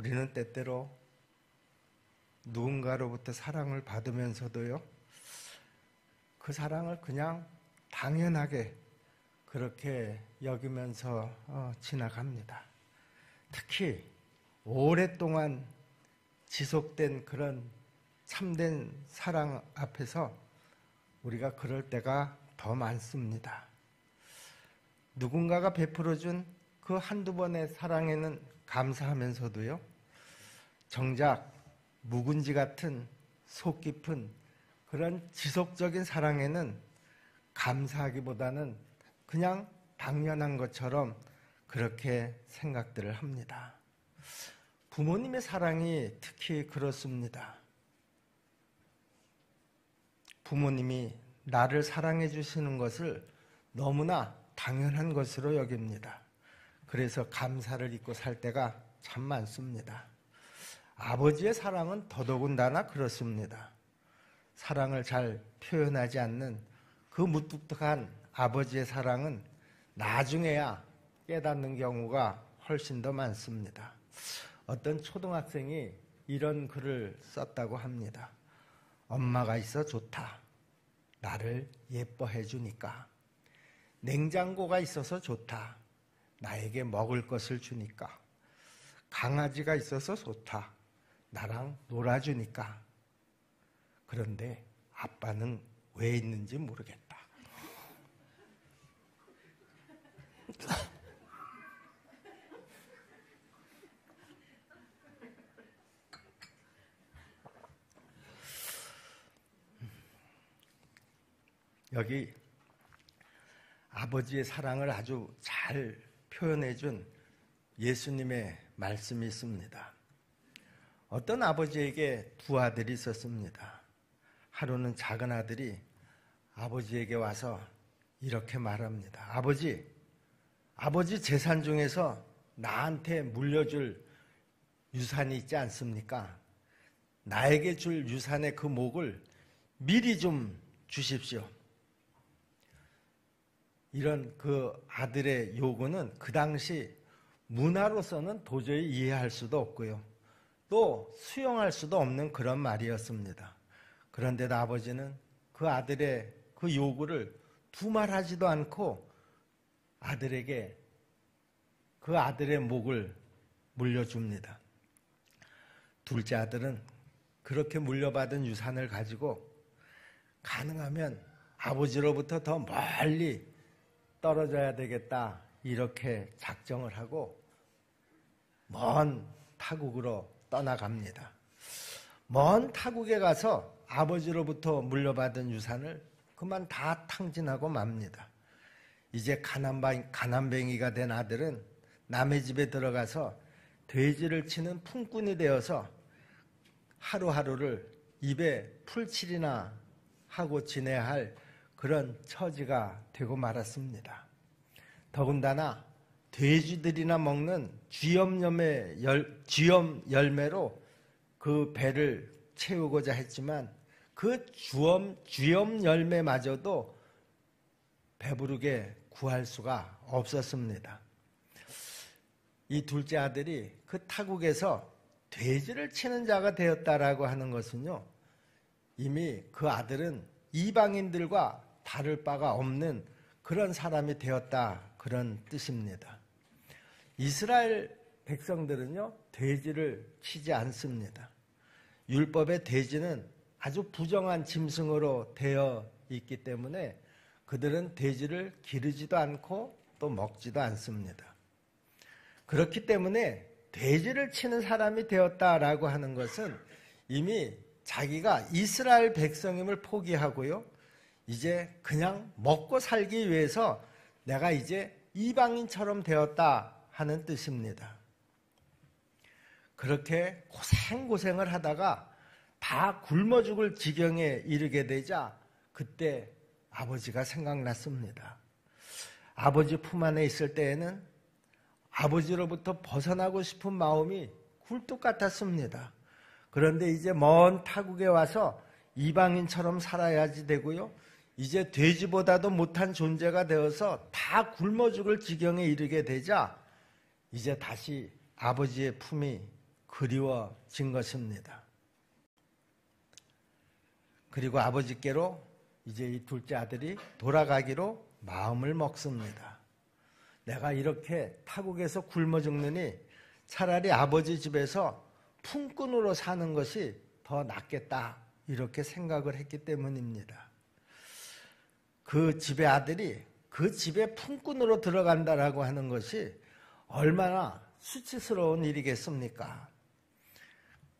우리는 때때로 누군가로부터 사랑을 받으면서도요, 그 사랑을 그냥 당연하게 그렇게 여기면서 지나갑니다. 특히 오랫동안 지속된 그런 참된 사랑 앞에서 우리가 그럴 때가 더 많습니다. 누군가가 베풀어준 그 한두 번의 사랑에는 감사하면서도요, 정작 묵은지 같은 속 깊은 그런 지속적인 사랑에는 감사하기보다는 그냥 당연한 것처럼 그렇게 생각들을 합니다. 부모님의 사랑이 특히 그렇습니다. 부모님이 나를 사랑해 주시는 것을 너무나 당연한 것으로 여깁니다. 그래서 감사를 잊고 살 때가 참 많습니다. 아버지의 사랑은 더더군다나 그렇습니다. 사랑을 잘 표현하지 않는 그 무뚝뚝한 아버지의 사랑은 나중에야 깨닫는 경우가 훨씬 더 많습니다. 어떤 초등학생이 이런 글을 썼다고 합니다. 엄마가 있어 좋다. 나를 예뻐해 주니까. 냉장고가 있어서 좋다. 나에게 먹을 것을 주니까. 강아지가 있어서 좋다. 나랑 놀아주니까. 그런데 아빠는 왜 있는지 모르겠다. 여기 아버지의 사랑을 아주 잘 표현해준 예수님의 말씀이 있습니다. 어떤 아버지에게 두 아들이 있었습니다. 하루는 작은 아들이 아버지에게 와서 이렇게 말합니다. 아버지 재산 중에서 나한테 물려줄 유산이 있지 않습니까? 나에게 줄 유산의 그 몫을 미리 좀 주십시오. 이런 그 아들의 요구는 그 당시 문화로서는 도저히 이해할 수도 없고요. 또 수용할 수도 없는 그런 말이었습니다. 그런데도 아버지는 그 아들의 그 요구를 두말하지도 않고 아들에게 그 아들의 몫을 물려줍니다. 둘째 아들은 그렇게 물려받은 유산을 가지고 가능하면 아버지로부터 더 멀리 떨어져야 되겠다 이렇게 작정을 하고 먼 타국으로 떠나갑니다. 먼 타국에 가서 아버지로부터 물려받은 유산을 그만 다 탕진하고 맙니다. 이제 가난뱅이가 된 아들은 남의 집에 들어가서 돼지를 치는 품꾼이 되어서 하루하루를 입에 풀칠이나 하고 지내야 할 그런 처지가 되고 말았습니다. 더군다나 돼지들이나 먹는 쥐염 열매로 그 배를 채우고자 했지만 그 쥐염 열매마저도 배부르게 구할 수가 없었습니다. 이 둘째 아들이 그 타국에서 돼지를 치는 자가 되었다라고 하는 것은요, 이미 그 아들은 이방인들과 다를 바가 없는 그런 사람이 되었다, 그런 뜻입니다. 이스라엘 백성들은요, 돼지를 치지 않습니다. 율법의 돼지는 아주 부정한 짐승으로 되어 있기 때문에 그들은 돼지를 기르지도 않고 또 먹지도 않습니다. 그렇기 때문에 돼지를 치는 사람이 되었다라고 하는 것은 이미 자기가 이스라엘 백성임을 포기하고요, 이제 그냥 먹고 살기 위해서 내가 이제 이방인처럼 되었다 하는 뜻입니다. 그렇게 고생을 하다가 다 굶어 죽을 지경에 이르게 되자 그때 아버지가 생각났습니다. 아버지 품 안에 있을 때에는 아버지로부터 벗어나고 싶은 마음이 굴뚝 같았습니다. 그런데 이제 먼 타국에 와서 이방인처럼 살아야지 되고요, 이제 돼지보다도 못한 존재가 되어서 다 굶어 죽을 지경에 이르게 되자 이제 다시 아버지의 품이 그리워진 것입니다. 그리고 아버지께로 이제 이 둘째 아들이 돌아가기로 마음을 먹습니다. 내가 이렇게 타국에서 굶어 죽느니 차라리 아버지 집에서 품꾼으로 사는 것이 더 낫겠다, 이렇게 생각을 했기 때문입니다. 그 집의 아들이 그 집에 품꾼으로 들어간다라고 하는 것이 얼마나 수치스러운 일이겠습니까?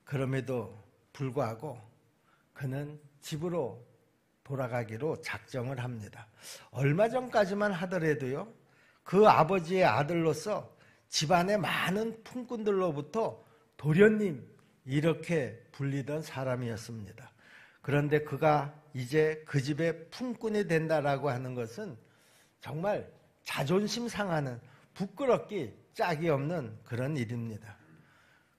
그럼에도 불구하고 그는 집으로 돌아가기로 작정을 합니다. 얼마 전까지만 하더라도요, 그 아버지의 아들로서 집안의 많은 품꾼들로부터 도련님 이렇게 불리던 사람이었습니다. 그런데 그가 이제 그 집의 품꾼이 된다라고 하는 것은 정말 자존심 상하는, 부끄럽기 짝이 없는 그런 일입니다.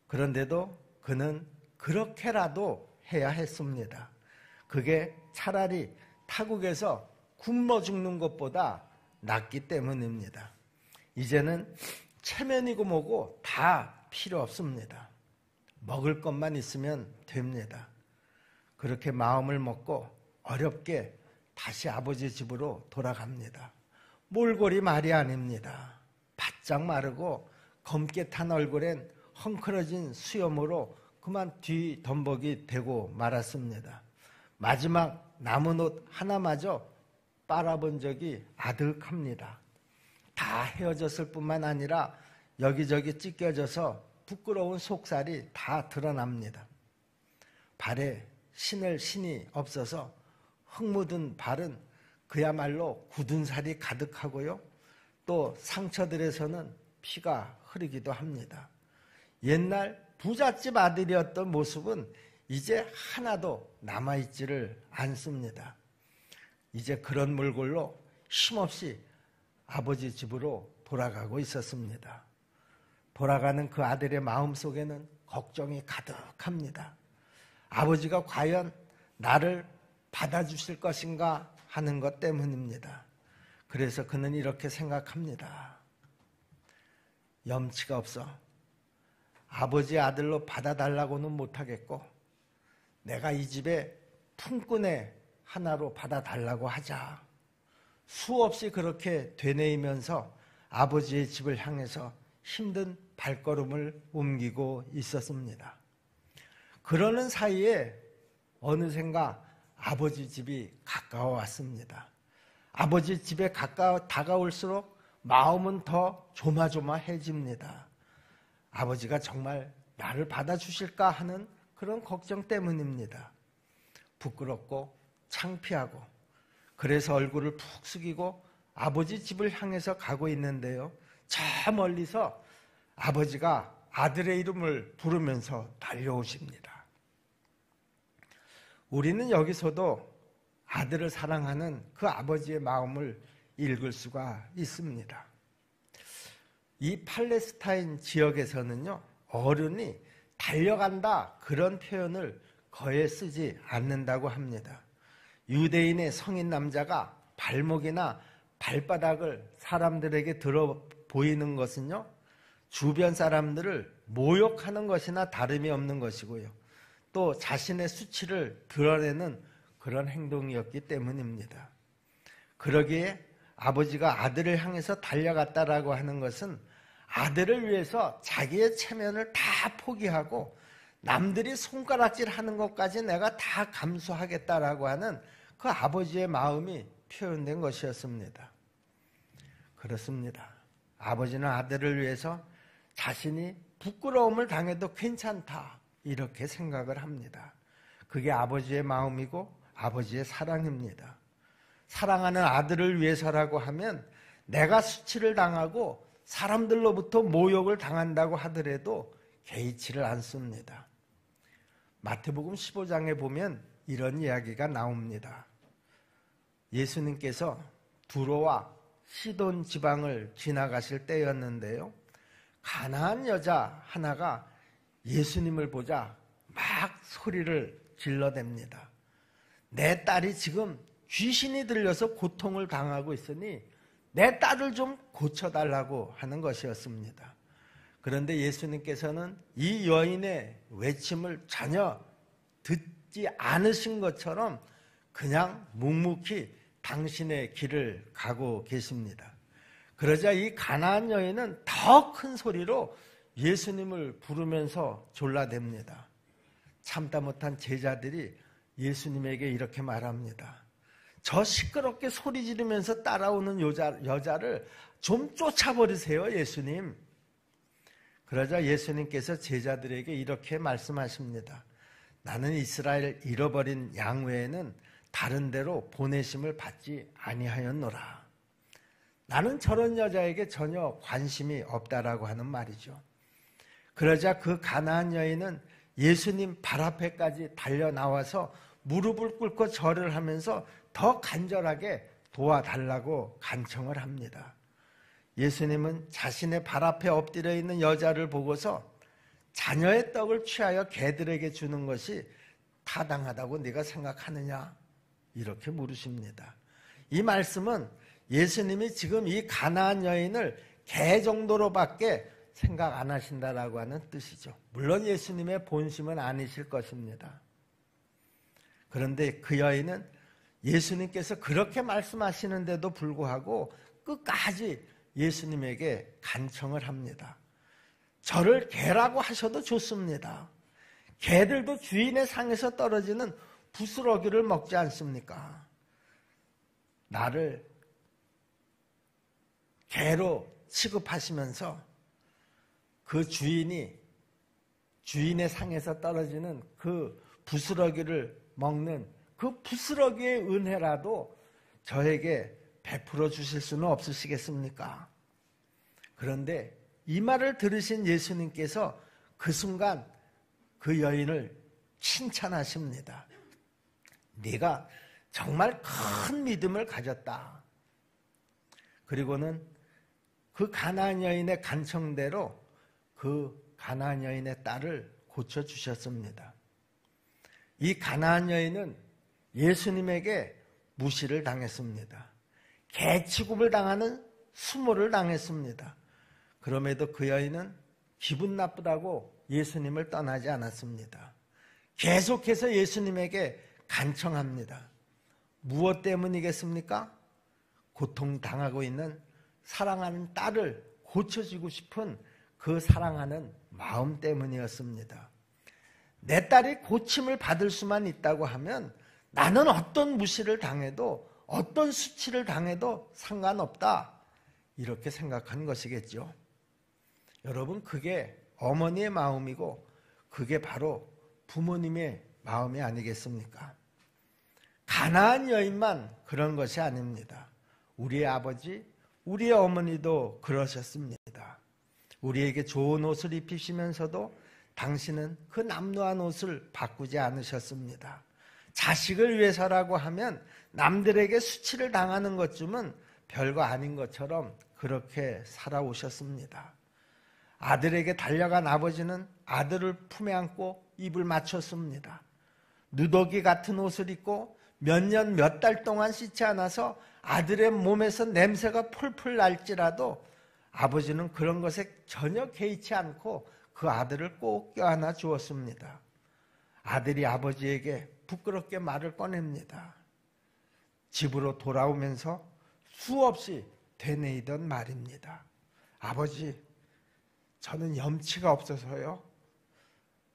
그런데도 그는 그렇게라도 해야 했습니다. 그게 차라리 타국에서 굶어 죽는 것보다 낫기 때문입니다. 이제는 체면이고 뭐고 다 필요 없습니다. 먹을 것만 있으면 됩니다. 그렇게 마음을 먹고 어렵게 다시 아버지 집으로 돌아갑니다. 몰골이 말이 아닙니다. 바짝 마르고 검게 탄 얼굴엔 헝클어진 수염으로 그만 뒤덤벅이 되고 말았습니다. 마지막 남은 옷 하나마저 빨아본 적이 아득합니다. 다 헤어졌을 뿐만 아니라 여기저기 찢겨져서 부끄러운 속살이 다 드러납니다. 발에 신을 신이 없어서 흙 묻은 발은 그야말로 굳은 살이 가득하고요. 또 상처들에서는 피가 흐르기도 합니다. 옛날 부잣집 아들이었던 모습은 이제 하나도 남아있지를 않습니다. 이제 그런 몰골로 힘없이 아버지 집으로 돌아가고 있었습니다. 돌아가는 그 아들의 마음속에는 걱정이 가득합니다. 아버지가 과연 나를 받아주실 것인가 하는 것 때문입니다. 그래서 그는 이렇게 생각합니다. 염치가 없어 아버지의 아들로 받아달라고는 못하겠고 내가 이 집에 품꾼의 하나로 받아달라고 하자. 수없이 그렇게 되뇌이면서 아버지의 집을 향해서 힘든 발걸음을 옮기고 있었습니다. 그러는 사이에 어느샌가 아버지 집이 가까워 왔습니다. 아버지 집에 다가올수록 마음은 더 조마조마해집니다. 아버지가 정말 나를 받아주실까 하는 그런 걱정 때문입니다. 부끄럽고 창피하고 그래서 얼굴을 푹 숙이고 아버지 집을 향해서 가고 있는데요. 저 멀리서 아버지가 아들의 이름을 부르면서 달려오십니다. 우리는 여기서도 아들을 사랑하는 그 아버지의 마음을 읽을 수가 있습니다. 이 팔레스타인 지역에서는요, 어른이 달려간다 그런 표현을 거의 쓰지 않는다고 합니다. 유대인의 성인 남자가 발목이나 발바닥을 사람들에게 들어 보이는 것은요, 주변 사람들을 모욕하는 것이나 다름이 없는 것이고요. 또 자신의 수치를 드러내는 그런 행동이었기 때문입니다. 그러기에 아버지가 아들을 향해서 달려갔다라고 하는 것은 아들을 위해서 자기의 체면을 다 포기하고 남들이 손가락질하는 것까지 내가 다 감수하겠다라고 하는 그 아버지의 마음이 표현된 것이었습니다. 그렇습니다. 아버지는 아들을 위해서 자신이 부끄러움을 당해도 괜찮다 이렇게 생각을 합니다. 그게 아버지의 마음이고 아버지의 사랑입니다. 사랑하는 아들을 위해서라고 하면 내가 수치를 당하고 사람들로부터 모욕을 당한다고 하더라도 개의치를 않습니다. 마태복음 15장에 보면 이런 이야기가 나옵니다. 예수님께서 두로와 시돈 지방을 지나가실 때였는데요. 가난한 여자 하나가 예수님을 보자 막 소리를 질러댑니다. 내 딸이 지금 귀신이 들려서 고통을 당하고 있으니 내 딸을 좀 고쳐달라고 하는 것이었습니다. 그런데 예수님께서는 이 여인의 외침을 전혀 듣지 않으신 것처럼 그냥 묵묵히 당신의 길을 가고 계십니다. 그러자 이 가나안 여인은 더 큰 소리로 예수님을 부르면서 졸라댑니다. 참다 못한 제자들이 예수님에게 이렇게 말합니다. 저 시끄럽게 소리 지르면서 따라오는 여자를 좀 쫓아버리세요, 예수님. 그러자 예수님께서 제자들에게 이렇게 말씀하십니다. 나는 이스라엘 잃어버린 양 외에는 다른 데로 보내심을 받지 아니하였노라. 나는 저런 여자에게 전혀 관심이 없다라고 하는 말이죠. 그러자 그 가나안 여인은 예수님 발 앞에까지 달려나와서 무릎을 꿇고 절을 하면서 더 간절하게 도와달라고 간청을 합니다. 예수님은 자신의 발 앞에 엎드려 있는 여자를 보고서 자녀의 떡을 취하여 개들에게 주는 것이 타당하다고 네가 생각하느냐? 이렇게 물으십니다. 이 말씀은 예수님이 지금 이 가나안 여인을 개 정도로밖에 생각 안 하신다라고 하는 뜻이죠. 물론 예수님의 본심은 아니실 것입니다. 그런데 그 여인은 예수님께서 그렇게 말씀하시는데도 불구하고 끝까지 예수님에게 간청을 합니다. 저를 개라고 하셔도 좋습니다. 개들도 주인의 상에서 떨어지는 부스러기를 먹지 않습니까? 나를 개로 취급하시면서 그 주인의 상에서 떨어지는 그 부스러기를 먹는 그 부스러기의 은혜라도 저에게 베풀어 주실 수는 없으시겠습니까? 그런데 이 말을 들으신 예수님께서 그 순간 그 여인을 칭찬하십니다. 네가 정말 큰 믿음을 가졌다. 그리고는 그 가나안 여인의 간청대로 그 가나안 여인의 딸을 고쳐주셨습니다. 이 가나안 여인은 예수님에게 무시를 당했습니다. 개취급을 당하는 수모를 당했습니다. 그럼에도 그 여인은 기분 나쁘다고 예수님을 떠나지 않았습니다. 계속해서 예수님에게 간청합니다. 무엇 때문이겠습니까? 고통당하고 있는 사랑하는 딸을 고쳐주고 싶은 그 사랑하는 마음 때문이었습니다. 내 딸이 고침을 받을 수만 있다고 하면 나는 어떤 무시를 당해도 어떤 수치를 당해도 상관없다. 이렇게 생각한 것이겠죠. 여러분, 그게 어머니의 마음이고 그게 바로 부모님의 마음이 아니겠습니까? 가나안 여인만 그런 것이 아닙니다. 우리의 아버지, 우리의 어머니도 그러셨습니다. 우리에게 좋은 옷을 입히시면서도 당신은 그 남루한 옷을 바꾸지 않으셨습니다. 자식을 위해서라고 하면 남들에게 수치를 당하는 것쯤은 별거 아닌 것처럼 그렇게 살아오셨습니다. 아들에게 달려간 아버지는 아들을 품에 안고 입을 맞췄습니다. 누더기 같은 옷을 입고 몇 년 몇 달 동안 씻지 않아서 아들의 몸에서 냄새가 풀풀 날지라도 아버지는 그런 것에 전혀 개의치 않고 그 아들을 꼭 껴안아 주었습니다. 아들이 아버지에게 부끄럽게 말을 꺼냅니다. 집으로 돌아오면서 수없이 되뇌이던 말입니다. 아버지, 저는 염치가 없어서요.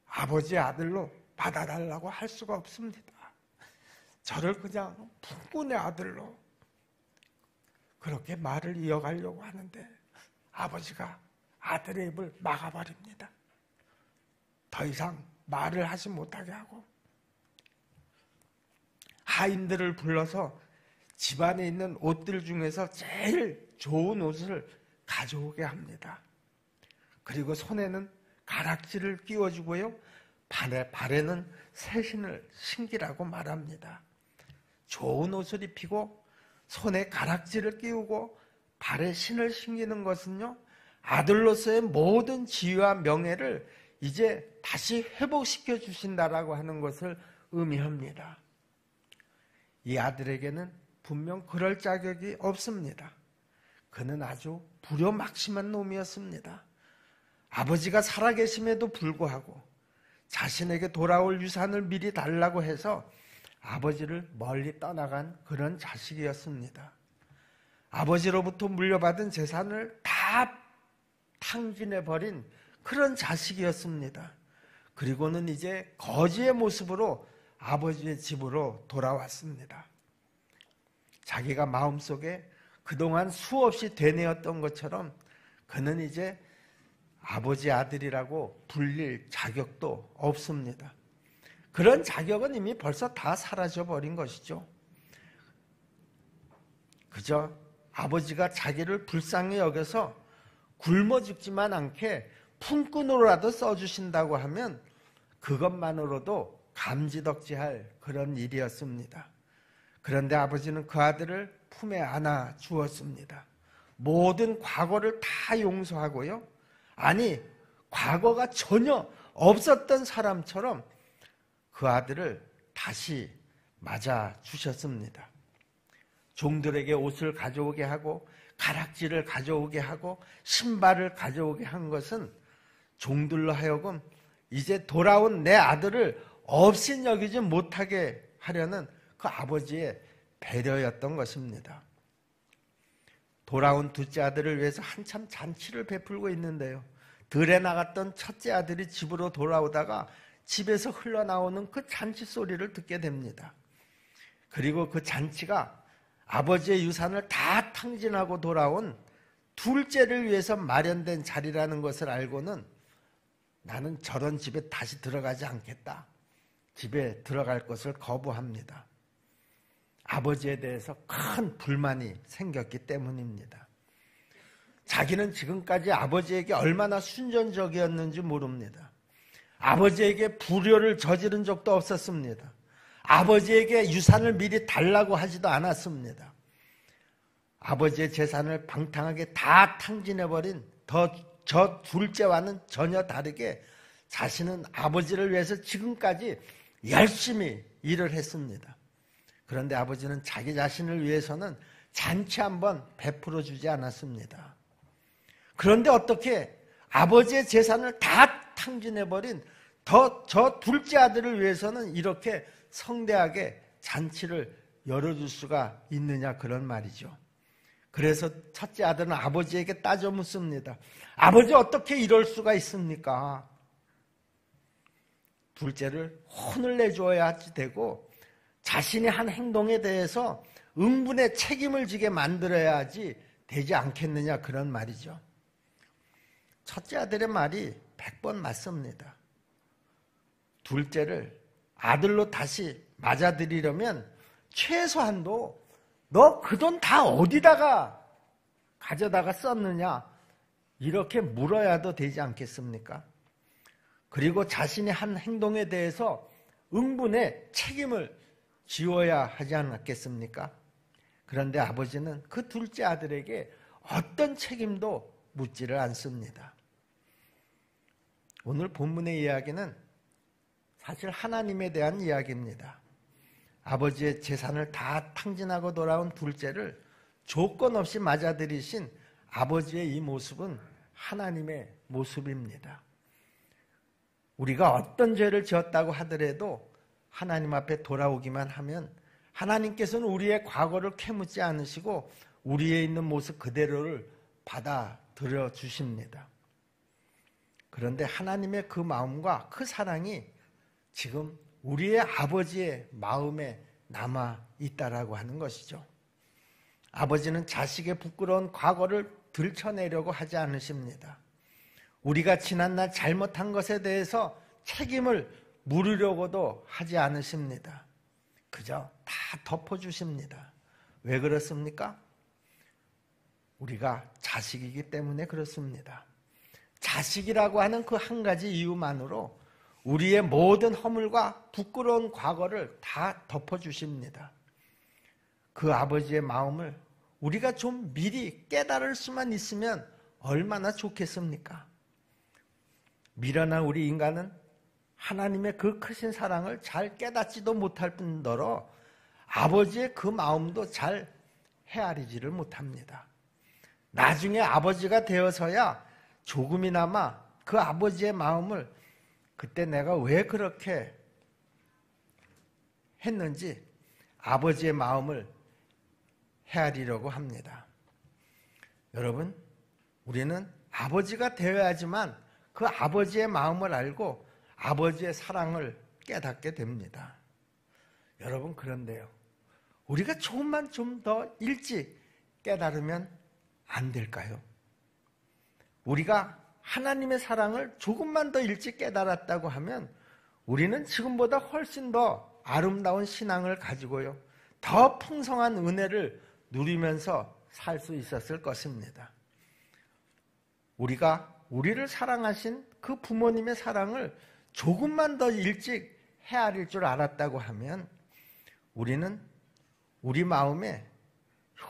아버지의 아들로 받아달라고 할 수가 없습니다. 저를 그냥 풍군의 아들로 그렇게 말을 이어가려고 하는데 아버지가 아들의 입을 막아버립니다. 더 이상 말을 하지 못하게 하고 하인들을 불러서 집안에 있는 옷들 중에서 제일 좋은 옷을 가져오게 합니다. 그리고 손에는 가락지를 끼워주고요. 발에는 새신을 신기라고 말합니다. 좋은 옷을 입히고 손에 가락지를 끼우고 발에 신을 신기는 것은요, 아들로서의 모든 지위와 명예를 이제 다시 회복시켜 주신다라고 하는 것을 의미합니다. 이 아들에게는 분명 그럴 자격이 없습니다. 그는 아주 불효막심한 놈이었습니다. 아버지가 살아계심에도 불구하고 자신에게 돌아올 유산을 미리 달라고 해서 아버지를 멀리 떠나간 그런 자식이었습니다. 아버지로부터 물려받은 재산을 다 탕진해버린 그런 자식이었습니다. 그리고는 이제 거지의 모습으로 아버지의 집으로 돌아왔습니다. 자기가 마음속에 그동안 수없이 되뇌었던 것처럼 그는 이제 아버지 아들이라고 불릴 자격도 없습니다. 그런 자격은 이미 벌써 다 사라져버린 것이죠. 그저 아버지가 자기를 불쌍히 여겨서 굶어 죽지만 않게 품꾼으로라도 써주신다고 하면 그것만으로도 감지덕지할 그런 일이었습니다. 그런데 아버지는 그 아들을 품에 안아 주었습니다. 모든 과거를 다 용서하고요. 아니, 과거가 전혀 없었던 사람처럼 그 아들을 다시 맞아 주셨습니다. 종들에게 옷을 가져오게 하고 가락지를 가져오게 하고 신발을 가져오게 한 것은 종들로 하여금 이제 돌아온 내 아들을 없인 여기지 못하게 하려는 그 아버지의 배려였던 것입니다. 돌아온 둘째 아들을 위해서 한참 잔치를 베풀고 있는데요. 들에 나갔던 첫째 아들이 집으로 돌아오다가 집에서 흘러나오는 그 잔치 소리를 듣게 됩니다. 그리고 그 잔치가 아버지의 유산을 다 탕진하고 돌아온 둘째를 위해서 마련된 자리라는 것을 알고는 나는 저런 집에 다시 들어가지 않겠다. 집에 들어갈 것을 거부합니다. 아버지에 대해서 큰 불만이 생겼기 때문입니다. 자기는 지금까지 아버지에게 얼마나 순전적이었는지 모릅니다. 아버지에게 불효를 저지른 적도 없었습니다. 아버지에게 유산을 미리 달라고 하지도 않았습니다. 아버지의 재산을 방탕하게 다 탕진해버린 저 둘째와는 전혀 다르게 자신은 아버지를 위해서 지금까지 열심히 일을 했습니다. 그런데 아버지는 자기 자신을 위해서는 잔치 한번 베풀어 주지 않았습니다. 그런데 어떻게 아버지의 재산을 다 탕진해버린 저 둘째 아들을 위해서는 이렇게 성대하게 잔치를 열어줄 수가 있느냐, 그런 말이죠. 그래서 첫째 아들은 아버지에게 따져 묻습니다. 아버지, 어떻게 이럴 수가 있습니까? 둘째를 혼을 내줘야지 되고 자신이 한 행동에 대해서 응분의 책임을 지게 만들어야지 되지 않겠느냐, 그런 말이죠. 첫째 아들의 말이 100번 맞습니다. 둘째를 아들로 다시 맞아들이려면 최소한도 너 그 돈 다 어디다가 가져다가 썼느냐, 이렇게 물어야도 되지 않겠습니까? 그리고 자신이 한 행동에 대해서 응분의 책임을 지어야 하지 않았겠습니까? 그런데 아버지는 그 둘째 아들에게 어떤 책임도 묻지를 않습니다. 오늘 본문의 이야기는 사실 하나님에 대한 이야기입니다. 아버지의 재산을 다 탕진하고 돌아온 둘째를 조건 없이 맞아들이신 아버지의 이 모습은 하나님의 모습입니다. 우리가 어떤 죄를 지었다고 하더라도 하나님 앞에 돌아오기만 하면 하나님께서는 우리의 과거를 캐묻지 않으시고 우리에 있는 모습 그대로를 받아들여 주십니다. 그런데 하나님의 그 마음과 그 사랑이 지금 우리의 아버지의 마음에 남아 있다라고 하는 것이죠. 아버지는 자식의 부끄러운 과거를 들춰내려고 하지 않으십니다. 우리가 지난날 잘못한 것에 대해서 책임을 물으려고도 하지 않으십니다. 그저 다 덮어주십니다. 왜 그렇습니까? 우리가 자식이기 때문에 그렇습니다. 자식이라고 하는 그 한 가지 이유만으로 우리의 모든 허물과 부끄러운 과거를 다 덮어주십니다. 그 아버지의 마음을 우리가 좀 미리 깨달을 수만 있으면 얼마나 좋겠습니까? 미련한 우리 인간은 하나님의 그 크신 사랑을 잘 깨닫지도 못할 뿐더러 아버지의 그 마음도 잘 헤아리지를 못합니다. 나중에 아버지가 되어서야 조금이나마 그 아버지의 마음을 그때 내가 왜 그렇게 했는지 아버지의 마음을 헤아리려고 합니다. 여러분, 우리는 아버지가 되어야지만 그 아버지의 마음을 알고 아버지의 사랑을 깨닫게 됩니다. 여러분, 그런데요, 우리가 조금만 좀 더 일찍 깨달으면 안 될까요? 우리가 하나님의 사랑을 조금만 더 일찍 깨달았다고 하면 우리는 지금보다 훨씬 더 아름다운 신앙을 가지고요, 더 풍성한 은혜를 누리면서 살 수 있었을 것입니다. 우리가 우리를 사랑하신 그 부모님의 사랑을 조금만 더 일찍 헤아릴 줄 알았다고 하면 우리는 우리 마음에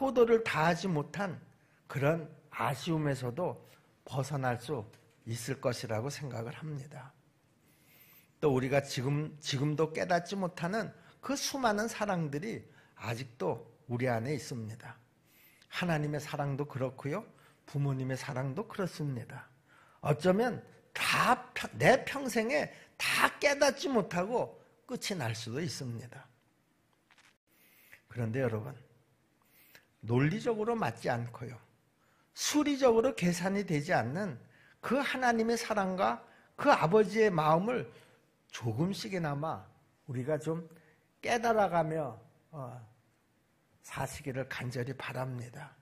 효도를 다하지 못한 그런 아쉬움에서도 벗어날 수 있을 것이라고 생각을 합니다. 또 우리가 지금도 깨닫지 못하는 그 수많은 사랑들이 아직도 우리 안에 있습니다. 하나님의 사랑도 그렇고요, 부모님의 사랑도 그렇습니다. 어쩌면 내 평생에 다 깨닫지 못하고 끝이 날 수도 있습니다. 그런데 여러분, 논리적으로 맞지 않고요, 수리적으로 계산이 되지 않는 그 하나님의 사랑과 그 아버지의 마음을 조금씩이나마 우리가 좀 깨달아가며 사시기를 간절히 바랍니다.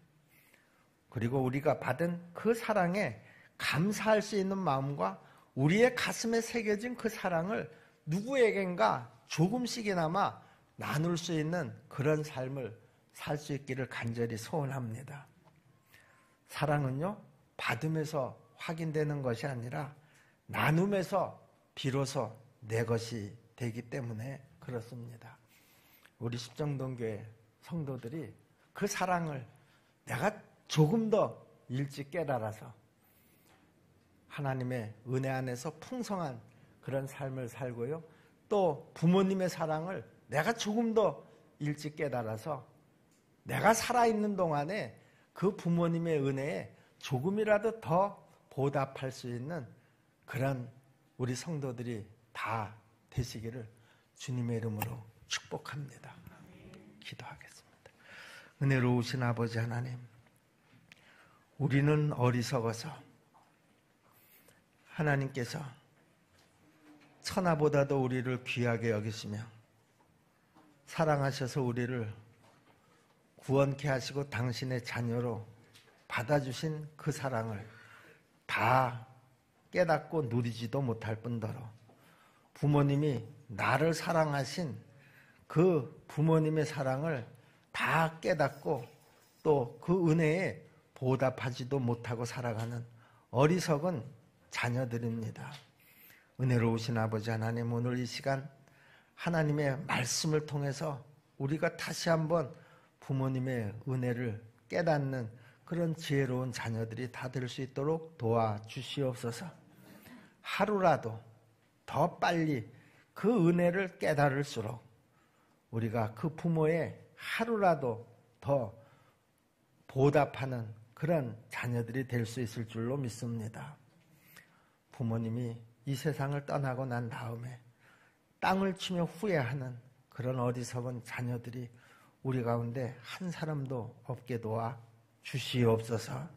그리고 우리가 받은 그 사랑에 감사할 수 있는 마음과 우리의 가슴에 새겨진 그 사랑을 누구에겐가 조금씩이나마 나눌 수 있는 그런 삶을 살 수 있기를 간절히 소원합니다. 사랑은요, 받음에서 확인되는 것이 아니라 나눔에서 비로소 내 것이 되기 때문에 그렇습니다. 우리 십정동교회 성도들이 그 사랑을 내가 조금 더 일찍 깨달아서 하나님의 은혜 안에서 풍성한 그런 삶을 살고요, 또 부모님의 사랑을 내가 조금 더 일찍 깨달아서 내가 살아있는 동안에 그 부모님의 은혜에 조금이라도 더 보답할 수 있는 그런 우리 성도들이 다 되시기를 주님의 이름으로 축복합니다. 기도하겠습니다. 은혜로우신 아버지 하나님, 우리는 어리석어서 하나님께서 천하보다도 우리를 귀하게 여기시며 사랑하셔서 우리를 구원케 하시고 당신의 자녀로 받아주신 그 사랑을 다 깨닫고 누리지도 못할 뿐더러 부모님이 나를 사랑하신 그 부모님의 사랑을 다 깨닫고 또 그 은혜에 보답하지도 못하고 살아가는 어리석은 자녀들입니다. 은혜로우신 아버지 하나님, 오늘 이 시간 하나님의 말씀을 통해서 우리가 다시 한번 부모님의 은혜를 깨닫는 그런 지혜로운 자녀들이 다 될 수 있도록 도와주시옵소서. 하루라도 더 빨리 그 은혜를 깨달을수록 우리가 그 부모의 하루라도 더 보답하는 그런 자녀들이 될 수 있을 줄로 믿습니다. 부모님이 이 세상을 떠나고 난 다음에 땅을 치며 후회하는 그런 어리석은 자녀들이 우리 가운데 한 사람도 없게 도와 주시옵소서.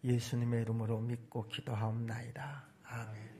예수님의 이름으로 믿고 기도하옵나이다. 아멘.